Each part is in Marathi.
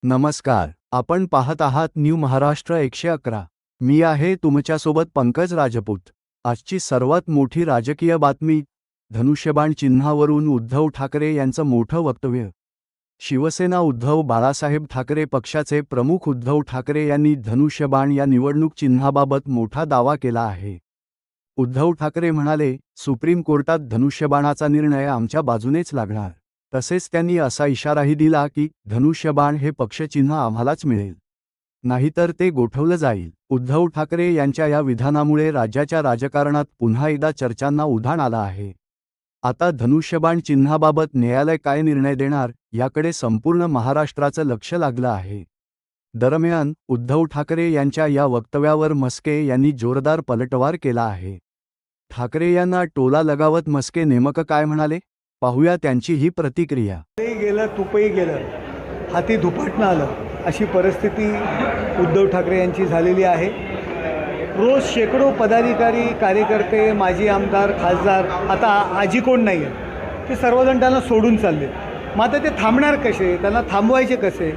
नमस्कार. आपण पाहत आहात न्यू महाराष्ट्र 111. मी आहे तुमच्यासोबत पंकज राजपूत. आजची सर्वात मोठी राजकीय बातमी, धनुष्यबाण चिन्हावरून उद्धव ठाकरे यांचं मोठं वक्तव्य. शिवसेना उद्धव बाळासाहेब ठाकरे पक्षाचे प्रमुख उद्धव ठाकरे यांनी धनुष्यबाण या निवडणूक चिन्हाबाबत मोठा दावा केला आहे. उद्धव ठाकरे म्हणाले, सुप्रीम कोर्टात धनुष्यबाणाचा निर्णय आमच्या बाजूनेच लागणार. तसेच त्यांनी असा इशाराही दिला की धनुष्यबाण हे पक्षचिन्ह आम्हालाच मिळेल, नाहीतर ते गोठवलं जाईल. उद्धव ठाकरे यांच्या या विधानामुळे राज्याच्या राजकारणात पुन्हा एकदा चर्चांना उधाण आलं आहे. आता धनुष्यबाण चिन्हाबाबत न्यायालय काय निर्णय देणार याकडे संपूर्ण महाराष्ट्राचं लक्ष लागलं आहे. दरम्यान उद्धव ठाकरे यांच्या या वक्तव्यावर म्हस्के यांनी जोरदार पलटवार केला आहे. ठाकरे यांना टोला लगावत म्हस्के नेमकं काय म्हणाले, पाहूया त्यांची ही प्रतिक्रिया. गेलं तुपही गेलं, हाती धुपाटणं आलं, अशी परिस्थिती उद्धव ठाकरे यांची झालेली आहे. रोज शेकडो पदाधिकारी, कार्यकर्ते, माजी आमदार, खासदार, आता आजी कोण नाही आहे, ते सर्वजण त्यांना सोडून चालले. मग आता ते थांबणार कसे, त्यांना थांबवायचे कसे?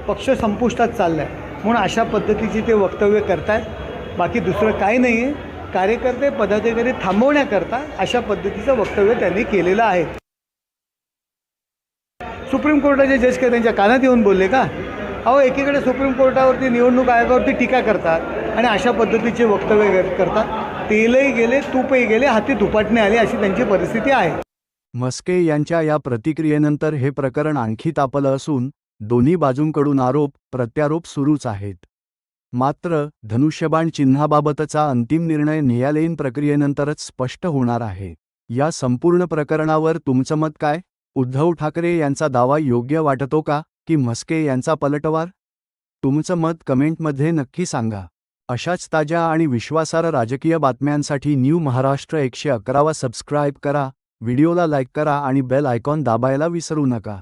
पक्ष संपुष्टात चालला आहे म्हणून अशा पद्धतीची ते वक्तव्य करतायत. बाकी दुसरं काही नाही आहे. कार्यकर्ते, पदाधिकारी थांबवण्याकरता अशा पद्धतीचं वक्तव्य त्यांनी केलेलं आहे. सुप्रीम कोर्टाचे जज काय त्यांच्या कानात येऊन बोलले का? अहो, एकीकडे सुप्रीम कोर्टावरती, निवडणूक आयोगावरती टीका करतात आणि अशा पद्धतीचे वक्तव्य करतात. तेलही गेले, तूपही गेले, हाती धुपाटणे आले, अशी त्यांची परिस्थिती आहे. म्हस्के यांच्या या प्रतिक्रियेनंतर हे प्रकरण आणखी तापलं असून दोन्ही बाजूंकडून आरोप प्रत्यारोप सुरूच आहेत. मात्र धनुष्यबाण चिन्हाबाबतचा अंतिम निर्णय न्यायालयीन प्रक्रियेनंतरच स्पष्ट होणार आहे. या संपूर्ण प्रकरणावर तुमचं मत काय? उद्धव ठाकरे यांचा दावा योग्य वाटतो का की म्हस्के यांचा पलटवार? तुमचं मत कमेंटमध्ये नक्की सांगा. अशाच ताज्या आणि विश्वासार्ह राजकीय बातम्यांसाठी न्यू महाराष्ट्र 111 सबस्क्राईब करा, व्हिडिओला लाईक करा आणि बेल आयकॉन दाबायला विसरू नका.